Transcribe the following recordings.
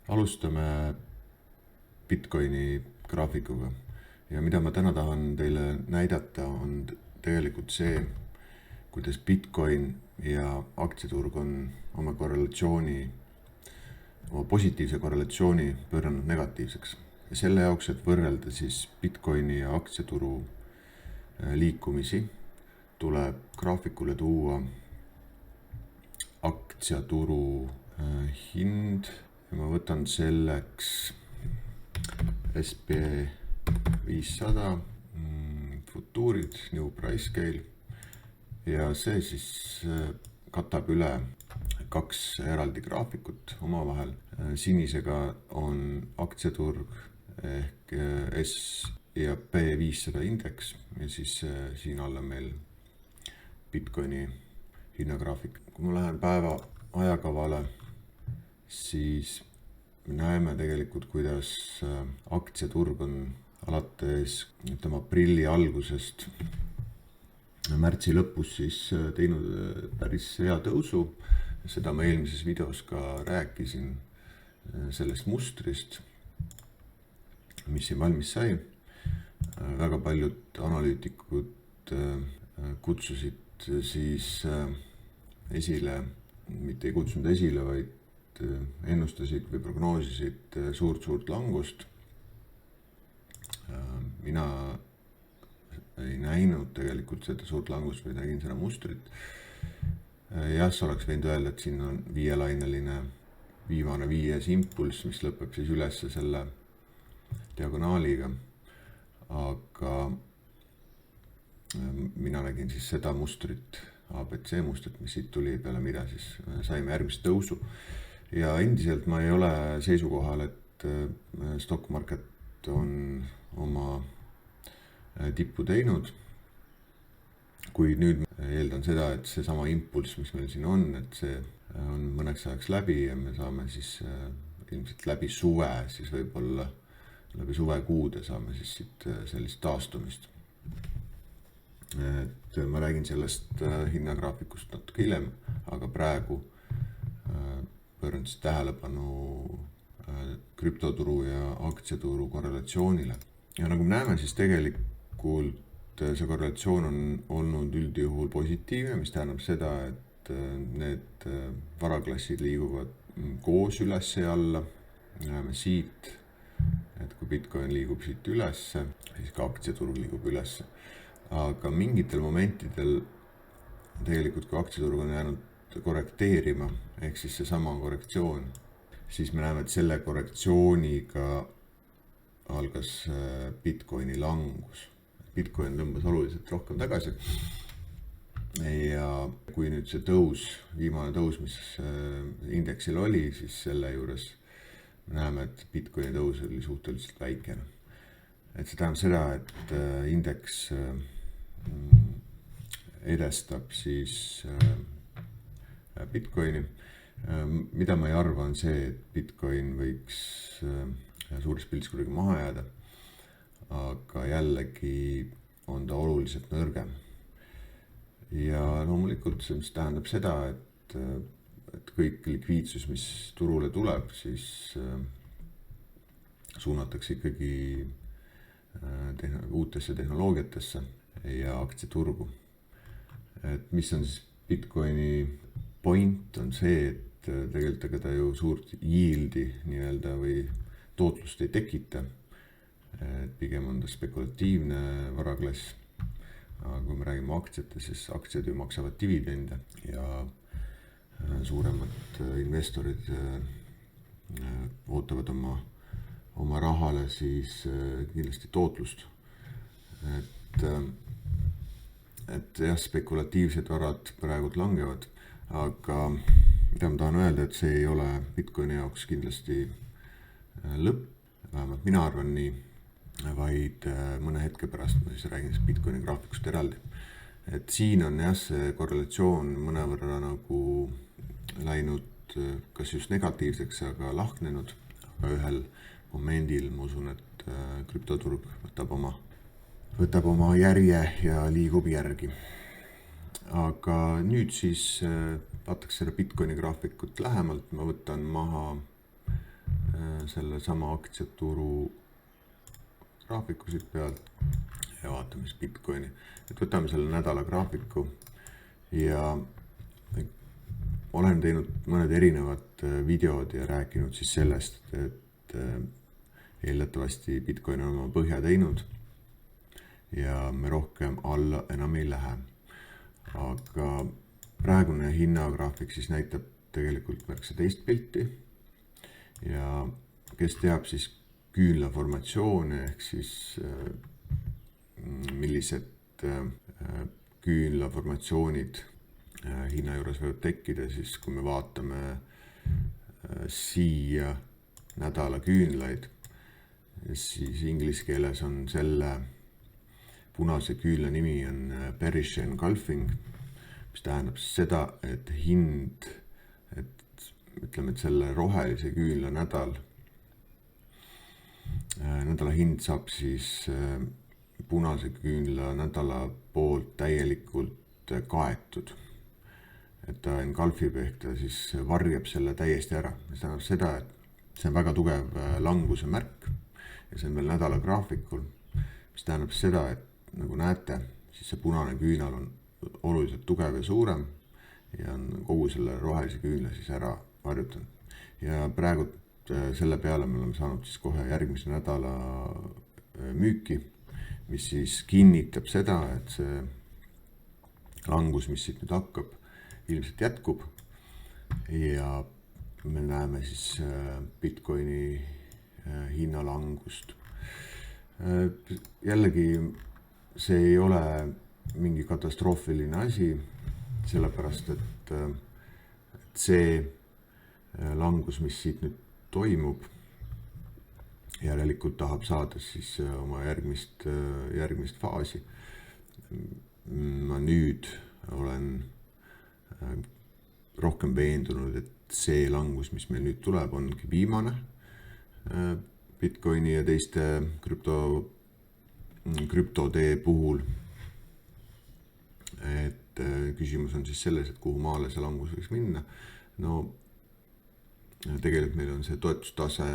Alustame Bitcoini graafikuga ja mida ma täna tahan teile näidata, on tegelikult see, kuidas Bitcoin ja aktsiaturg on oma positiivse korrelatsiooni pööranud negatiivseks. Ja selle jaoks, et võrrelda siis Bitcoini ja aktsiaturu liikumisi, tuleb graafikule tuua aktsiaturu hind ja ma võtan selleks SP500 futuurid, New Price Scale, ja see siis katab üle kaks eraldi graafikut omavahel. Sinisega on aktsiaturg ehk S&P 500 indeks ja siis siin all on meil Bitcoini hinnagraafik. Kui ma lähen päeva ajakavale, siis me näeme tegelikult, kuidas aktsiaturg on alates aprilli algusest märtsi lõpus siis teinud päris hea tõusu. Seda ma eelmises videos ka rääkisin sellest mustrist, mis siin valmis sai. Väga paljud analüütikud kutsusid siis esile, mitte ei kutsunud esile, vaid ennustasid või prognoosisid suurt langust. Mina ei näinud tegelikult seda suurt langust või nägin seda mustrit. Jah, sa oleks võinud öelda, et siin on viielaineline viimane 5. impulss, mis lõpeb siis üles selle diagonaaliga. Aga mina nägin siis seda mustrit, ABC mustrit, mis siit tuli, peale mida siis saime järgmist tõusu. Ja endiselt ma ei ole seisukohal, et stock market on oma tippu teinud. Kuid nüüd eeldan seda, et see sama impulss, mis meil siin on, et see on mõneks ajaks läbi ja me saame siis ilmselt läbi suve, siis võib-olla läbi suvekuude saame siis siit sellist taastumist. Et ma räägin sellest hinnagraafikust natuke hiljem, aga praegu pööran siis tähelepanu krüptoturu ja aktsiaturu korrelatsioonile. Ja nagu me näeme, siis tegelikult see korrelatsioon on olnud üldjuhul positiivne, mis tähendab seda, et need varaklassid liiguvad koos üles ja alla. Näeme siit, et kui Bitcoin liigub siit üles, siis ka aktsiaturg liigub üles. Aga mingitel momentidel tegelikult, kui aktsiaturg on jäänud korrekteerima, ehk siis seesama korrektsioon, siis me näeme, et selle korrektsiooniga algas Bitcoini langus. Bitcoin tõmbas oluliselt rohkem tagasi. Ja kui nüüd see tõus, viimane tõus, mis indeksil oli, siis selle juures me näeme, et Bitcoini tõus oli suhteliselt väikene. Et see tähendab seda, et indeks edestab siis Bitcoini. Mida ma ei arva, on see, et Bitcoin võiks suures pildis kuidagi maha jääda, aga jällegi on ta oluliselt nõrgem. Ja loomulikult see tähendab seda, et kõik likviidsus, mis turule tuleb, siis suunatakse ikkagi uutesse tehnoloogiatesse ja aktsiaturgu. Et mis on siis Bitcoini point, on see, et tegelikult ta ju suurt yieldi nii-öelda või tootlust ei tekita. Et pigem on ta spekulatiivne varaklass. Aga kui me räägime aktsiate, siis aktsiad ju maksavad dividende ja suuremad investorid ootavad oma rahale siis kindlasti tootlust. Et jah, spekulatiivsed varad praegult langevad, aga mida ma tahan öelda, et see ei ole Bitcoini jaoks kindlasti lõpp, vähemalt mina arvan nii, vaid mõne hetke pärast ma siis räägin Bitcoini graafikust eraldi. Et siin on jah, see korrelatsioon mõnevõrra nagu läinud kas just negatiivseks, aga lahknenud, aga ühel momendil ma usun, et krüptoturg võtab oma järje ja liigub järgi. Aga nüüd siis vaataks selle Bitcoini graafikut lähemalt, ma võtan maha selle sama aktsiaturu graafiku siit pealt ja vaatame siis Bitcoini. Et võtame selle nädala graafiku ja olen teinud mõned erinevad videod ja rääkinud siis sellest, et eeldatavasti Bitcoin on oma põhja teinud ja me rohkem alla enam ei lähe. Aga praegune hinnagraafik siis näitab tegelikult märksa teist pilti ja kes teab siis küünlaformatsioone ehk siis millised küünlaformatsioonid hinna juures võivad tekkida, siis kui me vaatame siia nädala küünlaid, siis inglise keeles on selle punase küünla nimi on bearish engulfing, mis tähendab seda, et hind, ütleme, et selle rohelise küünla nädala hind saab siis punase küünla nädala poolt täielikult kaetud. Et ta engulfib ehk ta siis varjab selle täiesti ära. See tähendab seda, et see on väga tugev languse märk ja see on veel nädala graafikul, mis tähendab seda, et nagu näete, siis see punane küünal on oluliselt tugev ja suurem ja on kogu selle rohelise küünla siis ära varjutanud. Ja praegu selle peale me oleme saanud siis kohe järgmise nädala müüki, mis siis kinnitab seda, et see langus, mis siit nüüd hakkab, ilmselt jätkub ja me näeme siis Bitcoini hinnalangust. Jällegi see ei ole mingi katastroofiline asi, sellepärast et see langus, mis siit nüüd toimub, järelikult tahab saada siis oma järgmist faasi. Ma nüüd olen rohkem veendunud, et see langus, mis meil nüüd tuleb, ongi viimane Bitcoini ja teiste krüptotee puhul. Et küsimus on siis selles, et kuhu maale see langus võiks minna. No tegelikult meil on see toetustase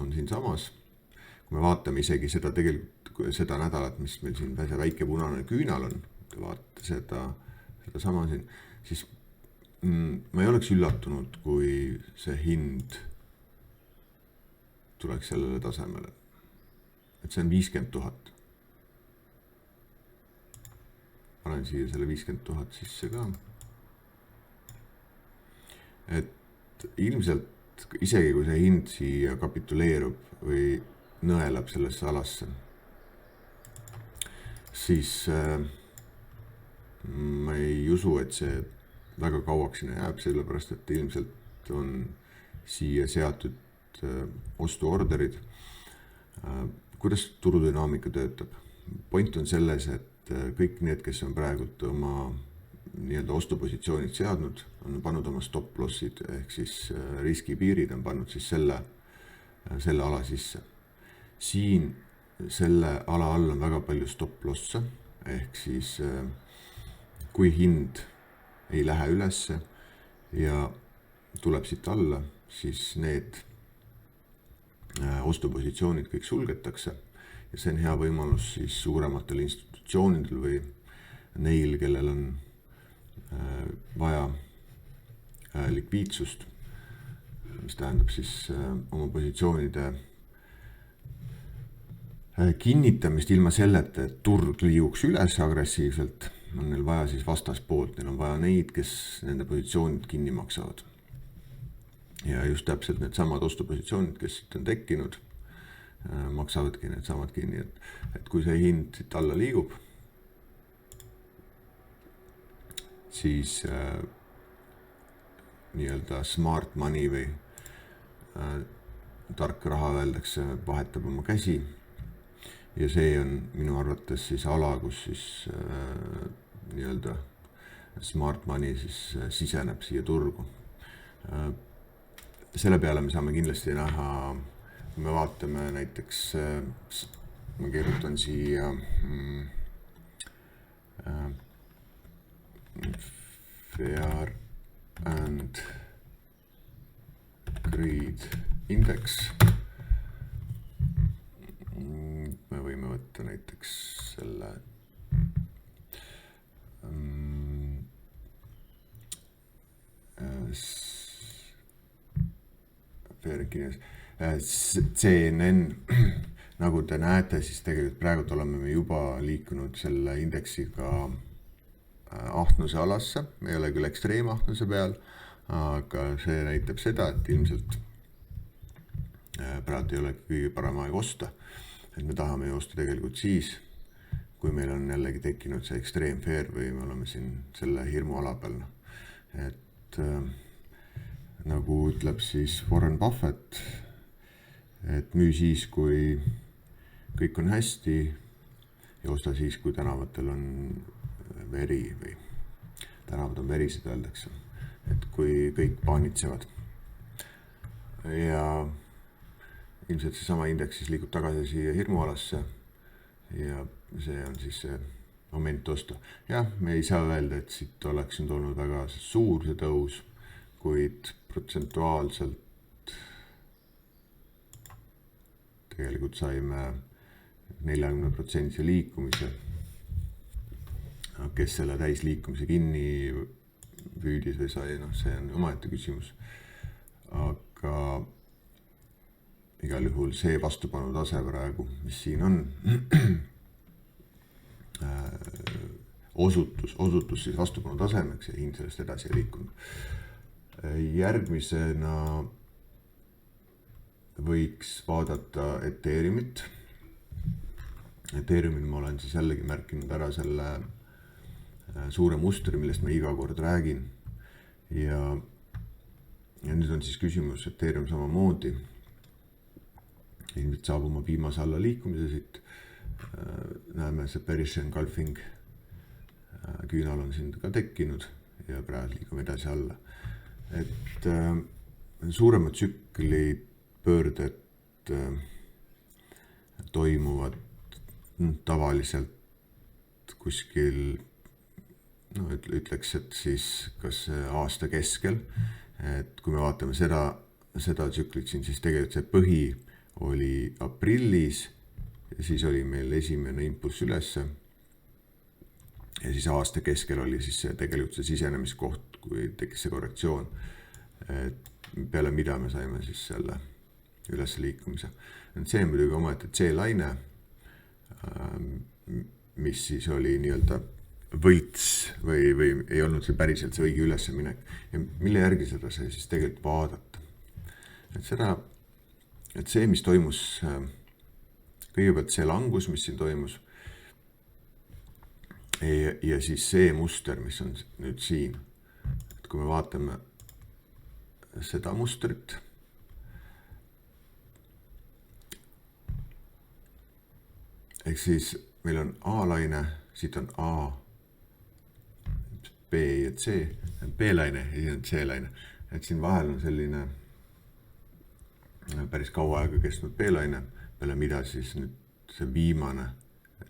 on siin samas. Kui me vaatame isegi seda nädalat, mis meil siin väike punane küünal on, vaata seda sama siin, siis ma ei oleks üllatunud, kui see hind tuleks sellele tasemele. Et see on 50 000. Panen siia selle 50 000 sisse ka. Et ilmselt isegi kui see hind siia kapituleerub või nõelab sellesse alasse, siis ma ei usu, et see väga kauaks sinna jääb, sellepärast et ilmselt on siia seatud ostuorderid. Kuidas turudünaamika töötab? Point on selles, et kõik need, kes on praegult oma nii-öelda ostupositsioonid seadnud, on pannud oma stop-lossid ehk siis riskipiirid on pannud siis selle ala sisse. Siin selle ala all on väga palju stop-losse ehk siis kui hind ei lähe ülesse ja tuleb siit alla, siis need ostupositsioonid kõik sulgetakse ja see on hea võimalus siis suurematel institutsioonidel või neil, kellel on vaja likviidsust, mis tähendab siis oma positsioonide kinnitamist ilma selleta, et turg liiguks üles agressiivselt, on neil vaja siis vastaspoolt, neil on vaja neid, kes nende positsioonid kinni maksavad. Ja just täpselt need samad ostupositsioonid, kes siit on tekkinud, maksavadki need samad kinni, et kui see hind siit alla liigub, siis nii-öelda smart money või tark raha öeldakse, vahetab oma käsi ja see on minu arvates siis ala, kus siis nii-öelda smart money siis siseneb siia turgu. Selle peale me saame kindlasti näha, kui me vaatame näiteks, ma kirjutan siia Fear and Greed indeks. Me võime võtta näiteks selle CNN. Nagu te näete, siis tegelikult praegu oleme me juba liikunud selle indeksiga ahnuse alasse. Me ei ole küll ekstreemahnuse peal, aga see näitab seda, et ilmselt praegu ei ole kõige parem aeg osta. Et me tahame joosta tegelikult siis, kui meil on jällegi tekkinud see extreme fear või me oleme siin selle hirmu ala peal. Et nagu ütleb siis Warren Buffett, et müü siis, kui kõik on hästi ja osta siis, kui tänavatel on veri või tänavad on verised, öeldakse, et kui kõik paanitsevad. Ja ilmselt seesama indeks siis liigub tagasi siia hirmualasse ja see on siis see moment osta. Jah, me ei saa öelda, et siit oleks nüüd olnud väga suur see tõus, kuid protsentuaalselt tegelikult saime 40% liikumise. Kes selle täisliikumise kinni püüdis või sai, see on omaette küsimus. Aga igal juhul see vastupanu tase praegu, mis siin on, osutus siis vastupanu tasemeks ja hind sellest edasi ei liikunud. Järgmisena võiks vaadata Ethereumit. Ethereumil ma olen siis jällegi märkinud ära selle suure mustri, millest ma iga kord räägin. Ja nüüd on siis küsimus Ethereum samamoodi. Ilmselt saab oma viimase alla liikumise siit. Näeme see bearish engulfing küünal on siin ka tekkinud ja praegu liigume edasi alla. Et suuremad tsükli pöörded toimuvad tavaliselt kuskil, ütleks, et siis kas aasta keskel, et kui me vaatame seda tsüklit siin, siis tegelikult see põhi oli aprillis ja siis oli meil esimene impulss ülesse ja siis aasta keskel oli siis tegelikult see sisenemiskoht, kui tekkis see korrektsioon, et peale mida me saime siis selle üles liikumise. See on muidugi omaette C-laine, mis siis oli nii-öelda võits või ei olnud see päriselt see õige ülesminek ja mille järgi seda sai siis tegelikult vaadata. Et see, mis toimus, kõigepealt see langus, mis siin toimus ja siis see muster, mis on nüüd siin. Et kui me vaatame seda mustrit, ehk siis meil on A-laine, siit on A, B ja C, B-laine ja siin on C-laine. Et siin vahel on selline päris kaua aega kestnud B-laine, peale mida siis nüüd see viimane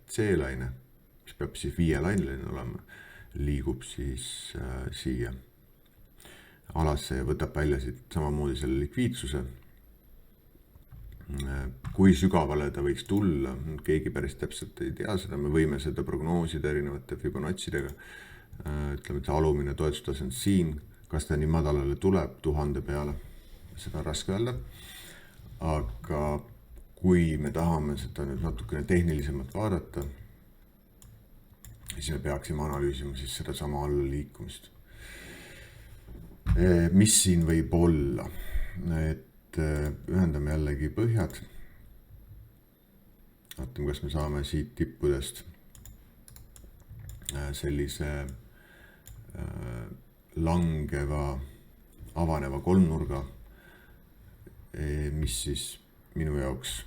C-laine, mis peab siis 5 laineline olema, liigub siis siia alasse ja võtab välja siit samamoodi selle likviidsuse. Kui sügavale ta võiks tulla, keegi päris täpselt ei tea seda, me võime seda prognoosida erinevate Fibonaccidega. Ütleme, et see alumine toetustase on siin, kas ta nii madalale tuleb 1000 peale, seda on raske öelda. Aga kui me tahame seda nüüd natukene tehnilisemalt vaadata, siis me peaksime analüüsima siis seda sama alla liikumist. Mis siin võib olla? Et ühendame jällegi põhjad. Vaatame, kas me saame siit tippudest sellise langeva, avaneva kolmnurga, mis siis minu jaoks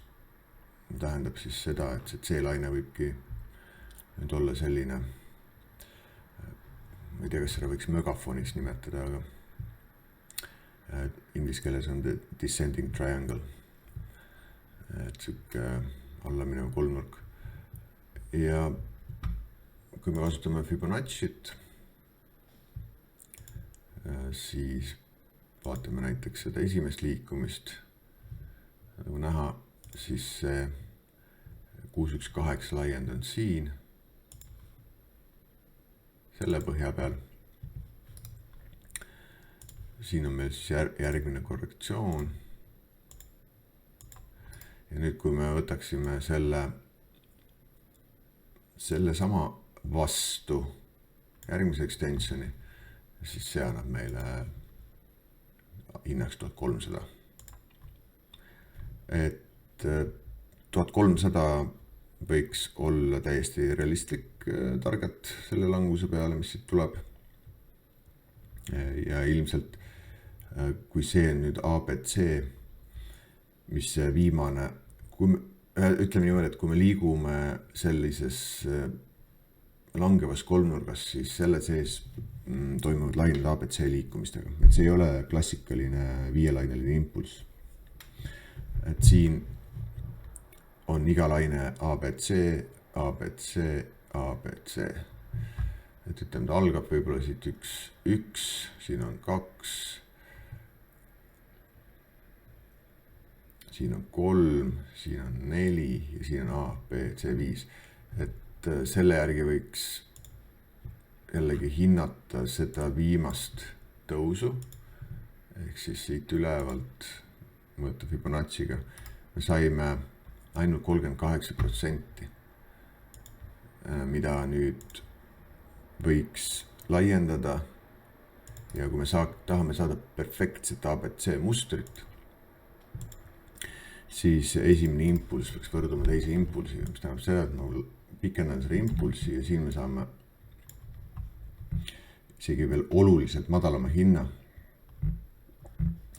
tähendab siis seda, et see C-laine võibki nüüd olla selline, ma ei tea, kas seda võiks megafoniks nimetada, aga inglise keeles on the descending triangle, et siuke allaminev kolmnurk. Ja kui me kasutame Fibonacci't, siis vaatame näiteks seda esimest liikumist, nagu näha, siis see 618 laiend on siin, selle põhja peal. Siin on meil siis järgmine korrektsioon. Ja nüüd, kui me võtaksime selle sama vastu järgmise extensioni, siis see annab meile hinnaks 1300. Et 1300 võiks olla täiesti realistlik target selle languse peale, mis siit tuleb. Ja ilmselt, kui see on nüüd ABC, mis see viimane, ütleme niimoodi, et kui me liigume sellises langevas kolmnurgas, siis selle sees toimuvad lained ABC liikumistega. Et see ei ole klassikaline viielaineline impulss. Et siin on iga laine ABC, ABC, ABC. Et ütleme, ta algab võib-olla siit 1, siin on 2, siin on 3, siin on 4 ja siin on A, B, C, 5. Et selle järgi võiks jällegi hinnata seda viimast tõusu. Ehk siis siit ülevalt mõõta Fibonacciga. Me saime ainult 38%, mida nüüd võiks laiendada. Ja kui me tahame saada perfektset ABC mustrit, siis esimene impulss võiks võrduma teise impulsiga, mis tähendab seda, et ma pikendan selle impulsi ja siin me saame isegi veel oluliselt madalama hinna.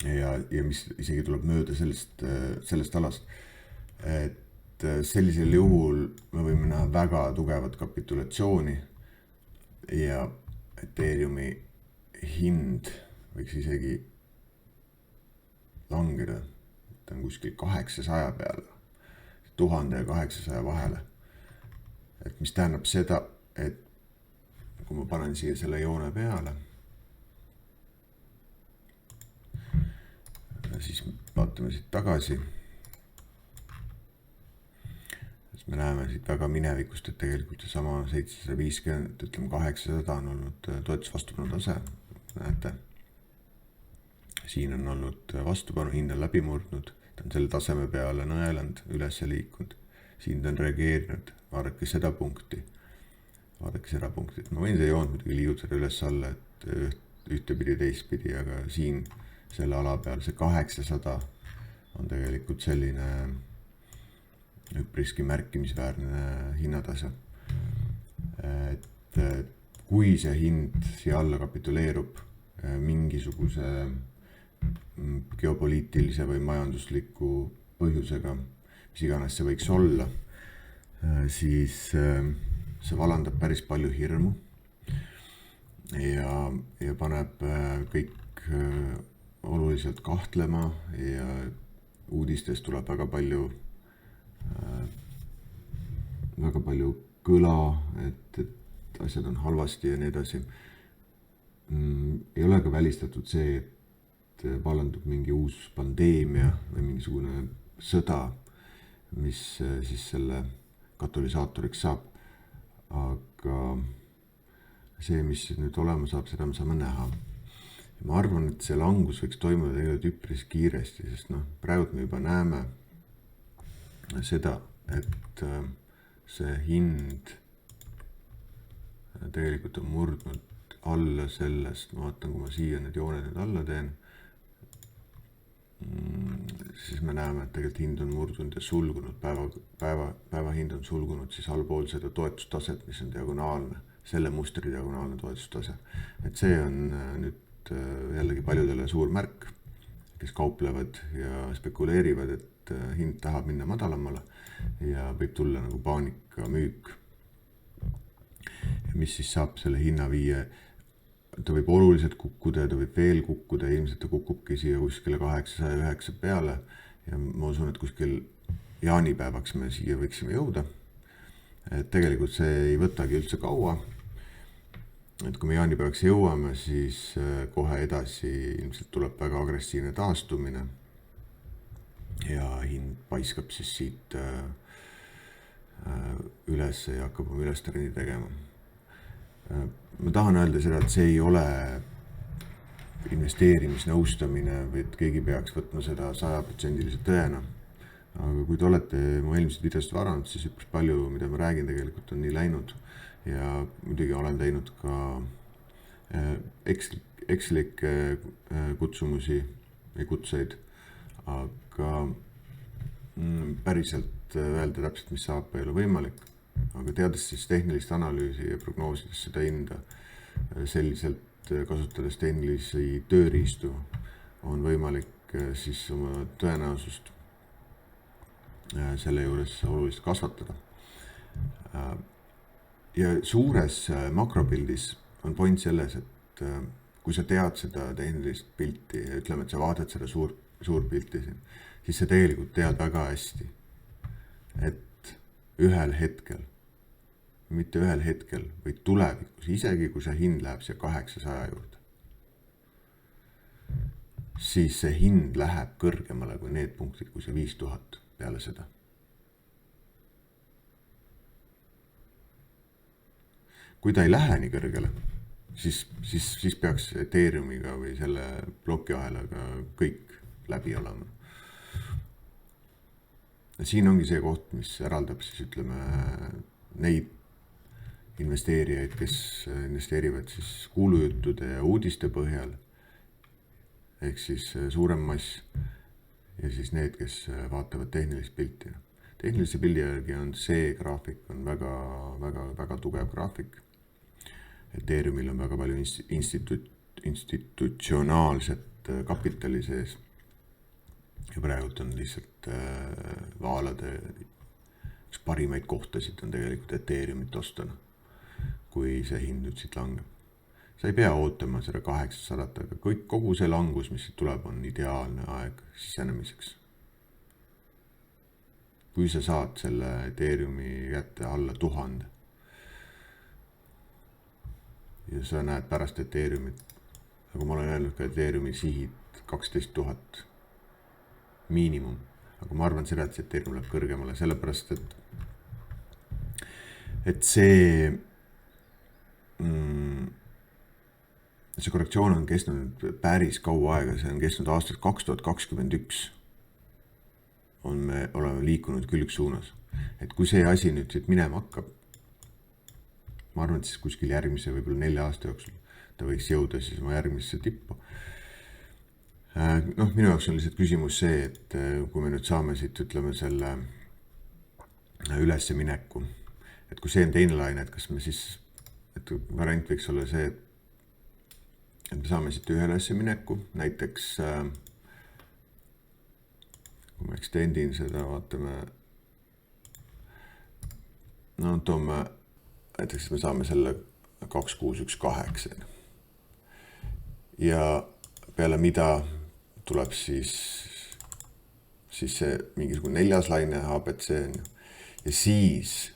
Ja mis isegi tuleb mööda sellest alast. Et sellisel juhul me võime näha väga tugevat kapitulatsiooni ja Ethereumi hind võiks isegi langeda. Ta on kuskil 800 peale, 1000 ja 800 vahele. Et mis tähendab seda, et kui ma panen siia selle joone peale, siis vaatame siit tagasi. Siis me näeme siit väga minevikust, et tegelikult see sama 750, ütleme 800 on olnud toetusvastupanu tase. Näete, siin on olnud vastupanu, hind on läbi murdnud, ta on selle taseme peale nõelanud, üles liikunud, siin ta on reageerinud, vaadake seda punkti, et ma võin see joont muidugi liigutada üles alla, et ühtepidi teistpidi, aga siin selle ala peal see 800 on tegelikult selline üpriski märkimisväärne hinnatase. Et kui see hind siia alla kapituleerub mingisuguse geopoliitilise või majandusliku põhjusega, mis iganes see võiks olla, siis see valandab päris palju hirmu ja paneb kõik oluliselt kahtlema ja uudistes tuleb väga palju kõla, et asjad on halvasti ja nii edasi. Ei ole ka välistatud see, et vallandub mingi uus pandeemia või mingisugune sõda, mis siis selle katalüsaatoriks saab. Aga see, mis nüüd olema saab, seda me saame näha. Ma arvan, et see langus võiks toimuda tegelikult üpris kiiresti, sest praegu me juba näeme seda, et see hind tegelikult on murdnud alla sellest, ma vaatan, kui ma siia need jooned nüüd alla teen, siis me näeme, et tegelikult hind on murdunud ja sulgunud, päeva hind on sulgunud siis allpool seda toetustaset, mis on diagonaalne, selle mustri diagonaalne toetustase. Et see on nüüd jällegi paljudele suur märk, kes kauplevad ja spekuleerivad, et hind tahab minna madalamale ja võib tulla nagu paanika müük. Ja mis siis saab selle hinna viia? Ta võib oluliselt kukkuda ja ta võib veel kukkuda, ilmselt ta kukubki siia kuskile 809 peale ja ma usun, et kuskil jaanipäevaks me siia võiksime jõuda. Et tegelikult see ei võtagi üldse kaua. Et kui me jaanipäevaks jõuame, siis kohe edasi ilmselt tuleb väga agressiivne taastumine ja hind paiskab siis siit üles ja hakkab oma ülestrendi tegema. Ma tahan öelda seda, et see ei ole investeerimisnõustamine või et keegi peaks võtma seda 100% tõena. Aga kui te olete mu eelmised videost varanud, siis üpris palju, mida ma räägin, tegelikult on nii läinud. Ja muidugi olen teinud ka Excelikke kutsumusi või kutseid, aga päriselt öelda täpselt, mis saab, ei ole võimalik. Aga teades siis tehnilist analüüsi ja prognoosides seda hinda selliselt kasutades tehnilisi tööriistu, on võimalik siis oma tõenäosust selle juures oluliselt kasvatada. Ja suures makropildis on point selles, et kui sa tead seda tehnilist pilti ja ütleme, et sa vaatad seda suur pilti siin, siis sa tegelikult tead väga hästi, et ühel hetkel, mitte ühel hetkel, vaid tulevikus, isegi kui see hind läheb siia 800 juurde, siis see hind läheb kõrgemale kui need punktid, kui see 5000 peale seda. Kui ta ei lähe nii kõrgele, siis peaks Ethereumiga või selle plokiahelaga kõik läbi olema. Ja siin ongi see koht, mis eraldab siis ütleme neid investeerijaid, kes investeerivad siis kuulujuttude ja uudiste põhjal, ehk siis suurem mass, ja siis need, kes vaatavad tehnilist pilti. Tehnilise pildi järgi on see graafik on väga tugev graafik. Ethereumil on väga palju institutsionaalset kapitali sees. Ja praegult on lihtsalt vaalade üks parimaid kohtasid on tegelikult Ethereumit ostana, kui see hind nüüd siit langeb. Sa ei pea ootama seda 800, aga kogu see langus, mis tuleb, on ideaalne aeg sisenemiseks. Kui sa saad selle Ethereumi kätte alla 1000 ja sa näed pärast Ethereumit, nagu ma olen öelnud ka Ethereumi sihid 12 000 miinimum, aga ma arvan seda, et see Ethereum läheb kõrgemale, sellepärast et see korrektsioon on kestnud päris kaua aega, see on kestnud aastast 2021. Me oleme liikunud küll üks suunas. Et kui see asi nüüd siit minema hakkab, ma arvan, et siis kuskil järgmise võib-olla 4 aasta jooksul ta võiks jõuda siis oma järgmisse tippu. Minu jaoks on lihtsalt küsimus see, et kui me nüüd saame siit ütleme selle ülesse mineku, et kui see on teine laine, et kas me siis, et variant võiks olla see, et me saame siit ülesse mineku, näiteks kui ma extendin seda, vaatame, toome, näiteks me saame selle 2618 ja peale mida tuleb siis see mingisugune 4. laine ABC ja siis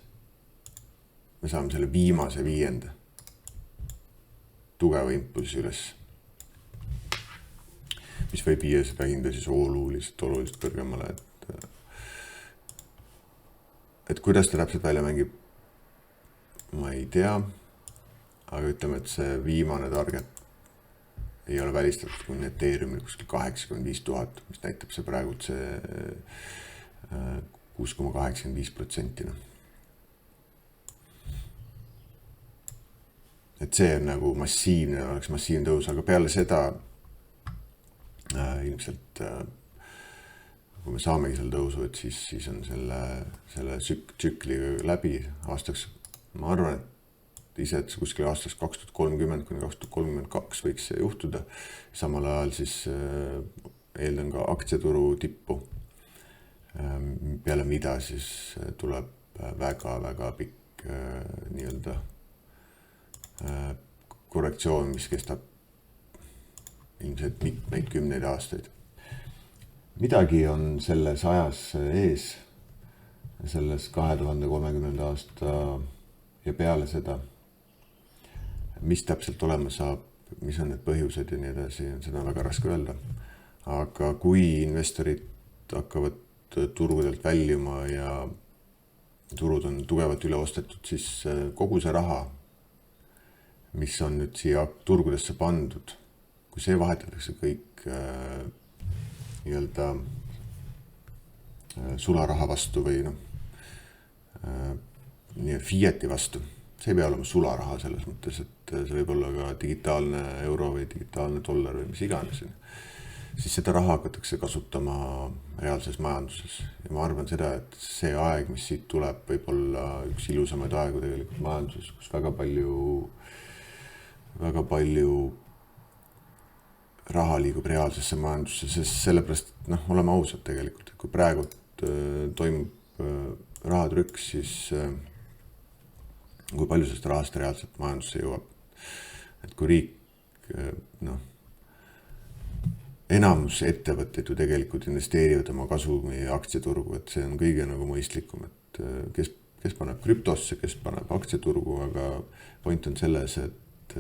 me saame selle viimase 5. tugeva impulsi üles, mis võib viia seda hinda siis oluliselt kõrgemale, et kuidas ta täpselt välja mängib, ma ei tea, aga ütleme, et see viimane target ei ole välistatud, kui Ethereumil kuskil 85 000, mis näitab see praegult see 6,85%. Et see on nagu massiivne, oleks massiivne tõus, aga peale seda ilmselt kui me saamegi selle tõusu, et siis on selle tsükli läbi aastaks, ma arvan, et ise, et kuskil aastaks 2030 kuni 2032 võiks see juhtuda. Samal ajal siis eeldan ka aktsiaturu tippu, peale mida siis tuleb väga pikk nii-öelda korrektsioon, mis kestab ilmselt mitmeid 10 aastaid. Midagi on selles ajas ees, selles 2030. aasta ja peale seda, mis täpselt olema saab, mis on need põhjused ja nii edasi, seda on väga raske öelda. Aga kui investorid hakkavad turgudelt väljuma ja turud on tugevalt üle ostetud, siis kogu see raha, mis on nüüd siia turgudesse pandud, kui see vahetatakse kõik nii-öelda sularaha vastu või fiati vastu, see ei pea olema sularaha selles mõttes, et see võib olla ka digitaalne euro või digitaalne dollar või mis iganes, siis seda raha hakatakse kasutama reaalses majanduses. Ja ma arvan seda, et see aeg, mis siit tuleb, võib olla üks ilusamaid aegu tegelikult majanduses, kus väga palju raha liigub reaalsesse majandusse, sest sellepärast, oleme ausad tegelikult, et kui praegu toimub rahatrükk, siis kui palju sellest rahast reaalselt majandusse jõuab. Et kui riik, enamus ettevõtted ju tegelikult investeerivad oma kasumi aktsiaturgu, et see on kõige mõistlikum, et kes paneb krüptosse, kes paneb aktsiaturgu, aga point on selles, et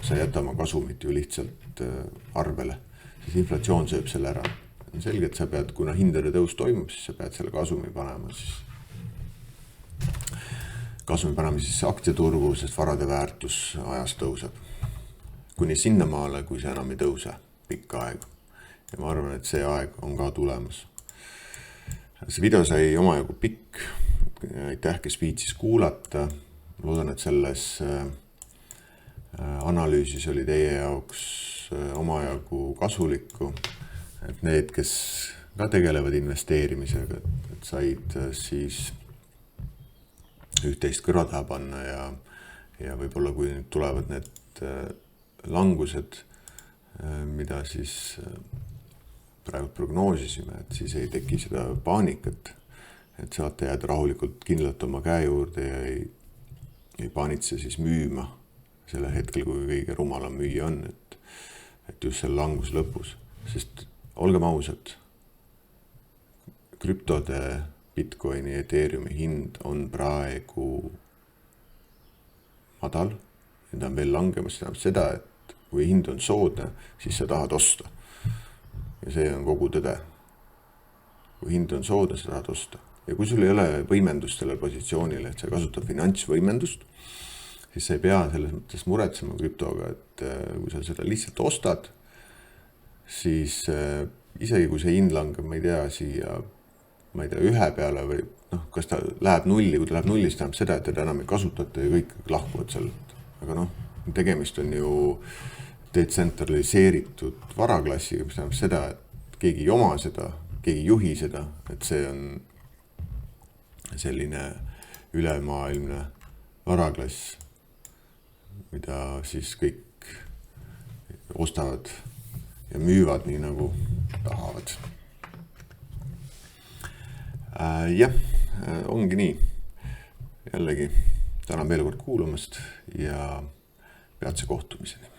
sa ei jäta oma kasumit ju lihtsalt arvele, siis inflatsioon sööb selle ära. On selge, et sa pead, kuna hindade tõus toimub, siis sa pead selle kasumi panema siis aktsiaturgu, sest varade väärtus ajas tõuseb. Kuni sinnamaale, kui see enam ei tõuse pikka aega. Ja ma arvan, et see aeg on ka tulemas. See video sai omajagu pikk. Aitäh, kes viitsis kuulata. Loodan, et selles analüüsis oli teie jaoks omajagu kasulikku. Et need, kes ka tegelevad investeerimisega, et said siis üht-teist kõrva taha panna ja võib-olla kui nüüd tulevad need langused, mida siis praegu prognoosisime, et siis ei teki seda paanikat, et saate jääda rahulikult kindlalt oma käe juurde ja ei paanitse siis müüma selle hetkel, kui kõige rumalam müüa on, et just selle langus lõpus, sest olgem ausad, krüptode, Bitcoini, Ethereumi hind on praegu madal ja ta on veel langemas, see tähendab seda, et kui hind on soodne, siis sa tahad osta. Ja see on kogu tõde. Kui hind on soodne, sa tahad osta. Ja kui sul ei ole võimendust sellel positsioonil, et sa kasutad finantsvõimendust, siis sa ei pea selles mõttes muretsema krüptoga, et kui sa seda lihtsalt ostad, siis isegi kui see hind langeb, ma ei tea, siia ühe peale või kas ta läheb nulli, kui ta läheb nullist, tähendab seda, et teda enam ei kasutata ja kõik lahkuvad sealt. Aga tegemist on ju detsentraliseeritud varaklassiga, mis tähendab seda, et keegi ei oma seda, keegi ei juhi seda, et see on selline ülemaailmne varaklass, mida siis kõik ostavad ja müüvad nii nagu tahavad. Jah, ongi nii. Jällegi tänan veel kord kuulamast ja peatse kohtumiseni.